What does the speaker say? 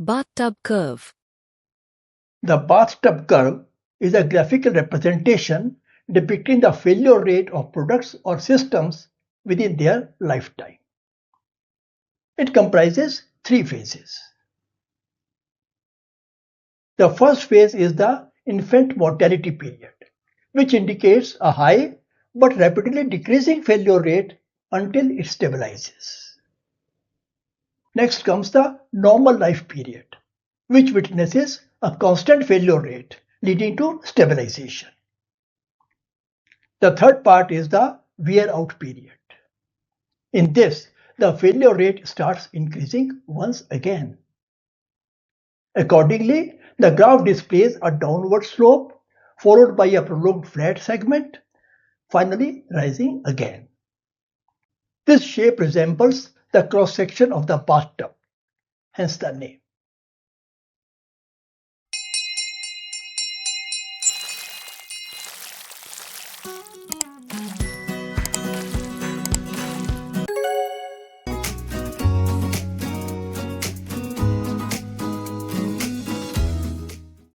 Bathtub curve. The bathtub curve is a graphical representation depicting the failure rate of products or systems within their lifetime. It comprises three phases. The first phase is the infant mortality period, which indicates a high but rapidly decreasing failure rate until it stabilizes. Next comes the normal life period, which witnesses a constant failure rate leading to stabilization. The third part is the wear out period. In this, the failure rate starts increasing once again. Accordingly, the graph displays a downward slope followed by a prolonged flat segment, finally rising again. This shape resembles the cross-section of the bathtub, hence the name.